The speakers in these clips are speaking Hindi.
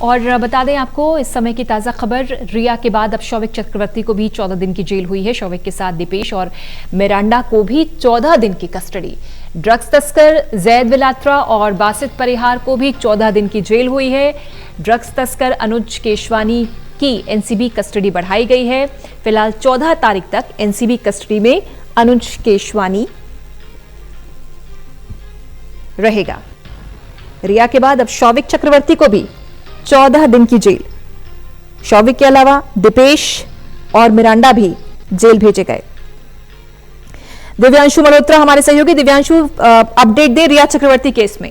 और बता दें आपको इस समय की ताज़ा खबर, रिया के बाद अब शौविक चक्रवर्ती को भी 14 दिन की जेल हुई है। शौविक के साथ दीपेश और मिरांडा को भी 14 दिन की कस्टडी। ड्रग्स तस्कर जैद विलात्रा और बासित परिहार को भी 14 दिन की जेल हुई है। ड्रग्स तस्कर अनुज केशवानी की एनसीबी कस्टडी बढ़ाई गई है। फिलहाल 14 तारीख तक एनसीबी कस्टडी में अनुज केशवानी रहेगा। रिया के बाद अब शौविक चक्रवर्ती को भी 14 दिन की जेल। शौविक के अलावा दीपेश और मिरांडा भी जेल भेजे गए। दिव्यांशु मल्होत्रा हमारे सहयोगी। दिव्यांशु, अपडेट दे रिया चक्रवर्ती केस में।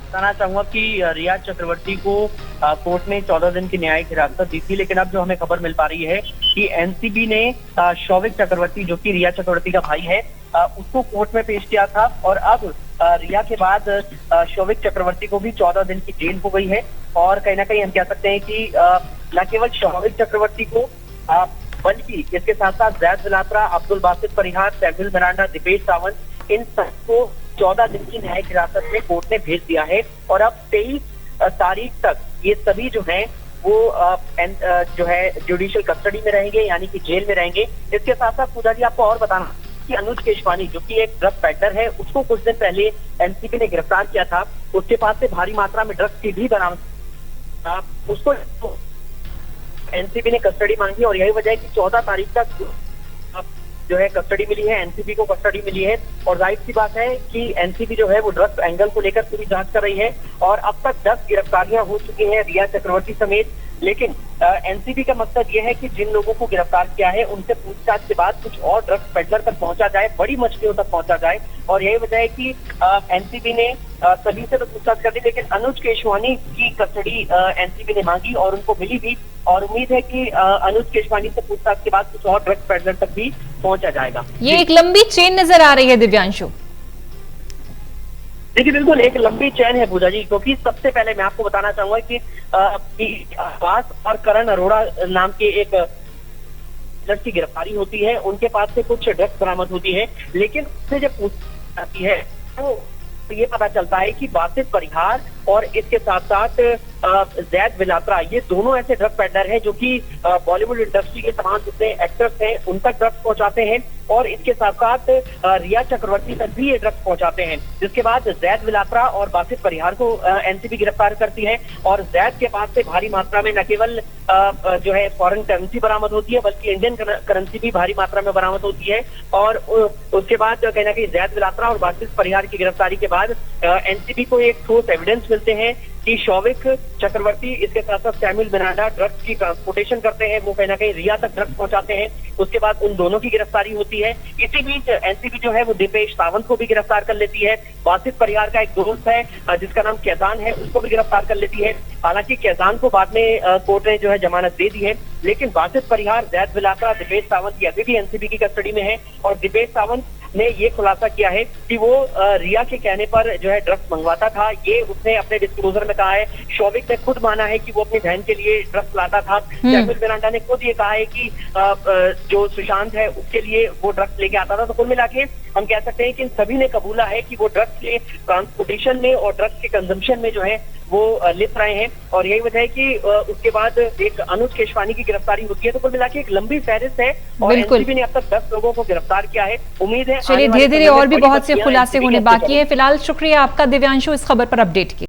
बताना चाहूंगा कि रिया चक्रवर्ती को कोर्ट ने 14 दिन की न्यायिक हिरासत दी थी, लेकिन अब जो हमें खबर मिल पा रही है कि एनसीबी ने शौविक चक्रवर्ती, जो कि रिया चक्रवर्ती का भाई है, उसको कोर्ट में पेश किया था। और अब रिया के बाद शौविक चक्रवर्ती को भी 14 दिन की जेल हो गई है। और कहीं ना कहीं हम कह सकते हैं कि न केवल शौविक चक्रवर्ती को बल्कि इसके साथ साथ जैद विलात्रा, अब्दुल बासित परिहार, सैमुअल मिरांडा, दीपेश सावंत, इन सबको 14 दिन की न्यायिक हिरासत में कोर्ट ने भेज दिया है। और अब 23 तारीख तक ये सभी जो हैं वो जो है जुडिशियल कस्टडी में रहेंगे, यानी कि जेल में रहेंगे। इसके साथ साथ पूजा जी, आपको और बताना कि अनुज केशवानी, जो कि एक ड्रग पेडलर है, उसको कुछ दिन पहले एनसीबी ने गिरफ्तार किया था। उसके पास से भारी मात्रा में ड्रग्स की भी बरामद, उसको एनसीबी ने कस्टडी मांगी। और यही वजह है कि 14 तारीख तक जो है कस्टडी मिली है, एनसीबी को कस्टडी मिली है। और जाहिर सी बात है कि एनसीबी जो है वो ड्रग्स एंगल को लेकर पूरी जांच कर रही है। और अब तक 10 गिरफ्तारियां हो चुकी हैं रिया चक्रवर्ती समेत। लेकिन एनसीबी का मकसद ये है कि जिन लोगों को गिरफ्तार किया है उनसे पूछताछ के बाद कुछ और ड्रग्स पेडलर तक पहुंचा जाए, बड़ी मछलियों तक पहुंचा जाए। और यही वजह है कि एनसीबी ने सभी से तो पूछताछ कर दी, लेकिन अनुज केशवानी की कस्टडी एनसीबी ने मांगी और उनको मिली भी। और उम्मीद है कि अनुज केशवानी से पूछताछ के बाद कुछ और ड्रग्स पेडलर तक भी पहुंचा जाएगा। ये एक लंबी चेन नजर आ रही है दिव्यांशु। देखिए, बिल्कुल एक लंबी चैन है पूजा जी, क्योंकि सबसे पहले मैं आपको बताना चाहूंगा कि आवास और करण अरोड़ा नाम के एक लड़की की गिरफ्तारी होती है। उनके पास से कुछ ड्रग्स बरामद होती है, लेकिन उससे जब पूछताछ आती है तो ये पता चलता है कि बासित परिहार और इसके साथ साथ जैद विलात्रा, ये दोनों ऐसे ड्रग पेडलर हैं जो कि बॉलीवुड इंडस्ट्री के तमाम जितने एक्टर्स हैं उन तक ड्रग्स पहुंचाते हैं। और इसके साथ साथ रिया चक्रवर्ती तक भी ये ड्रग्स पहुंचाते हैं। जिसके बाद जैद विलात्रा और बासित परिहार को एनसीबी गिरफ्तार करती है। और जैद के पास से भारी मात्रा में न केवल जो है फॉरेन करेंसी बरामद होती है, बल्कि इंडियन करेंसी भी भारी मात्रा में बरामद होती है। और उसके बाद कहीं ना कहीं जैद विलात्रा और बासित परिहार की गिरफ्तारी के बाद एनसीबी को एक ठोस एविडेंस मिलते हैं कि शौविक चक्रवर्ती, इसके साथ साथ सैमुअल मिरांडा ड्रग्स की ट्रांसपोर्टेशन करते हैं। वो कहीं ना कहीं रिया तक ड्रग्स पहुंचाते हैं। उसके बाद उन दोनों की गिरफ्तारी होती है। इसी बीच एनसीबी जो है वो दीपेश सावंत को भी गिरफ्तार कर लेती है। बासित परिहार का एक दोस्त है जिसका नाम कैजान है, उसको भी गिरफ्तार कर लेती है। हालांकि कैजान को बाद में कोर्ट ने जो है जमानत दे दी है, लेकिन बासित परिहार, जैद विलात्रा, दीपेश सावंत ये अभी भी एनसीबी की कस्टडी में है। और दीपेश सावंत ने ये खुलासा किया है कि वो रिया के कहने पर जो है ड्रग्स मंगवाता था। ये उसने अपने डिस्क्लोजर में कहा है। शौविक ने खुद माना है कि वो अपनी बहन के लिए ड्रग्स लाता था। सैमुअल मिरांडा ने खुद ये कहा है कि जो सुशांत है उसके लिए वो ड्रग्स लेके आता था। तो कुल मिला के हम कह सकते हैं कि इन सभी ने कबूला है कि वो ड्रग्स के ट्रांसपोर्टेशन में और ड्रग्स के कंजम्पशन में जो है वो लिप्त रहे हैं। और यही वजह है कि उसके बाद एक अनुज केशवानी की गिरफ्तारी होती है। तो कुल मिला के एक लंबी फहरिस्त है और एनसीबी ने अब तक 10 लोगों को गिरफ्तार किया है। उम्मीद है चलिए धीरे धीरे और भी बहुत से खुलासे होने बाकी है। फिलहाल शुक्रिया आपका दिव्यांशु इस खबर पर अपडेट की।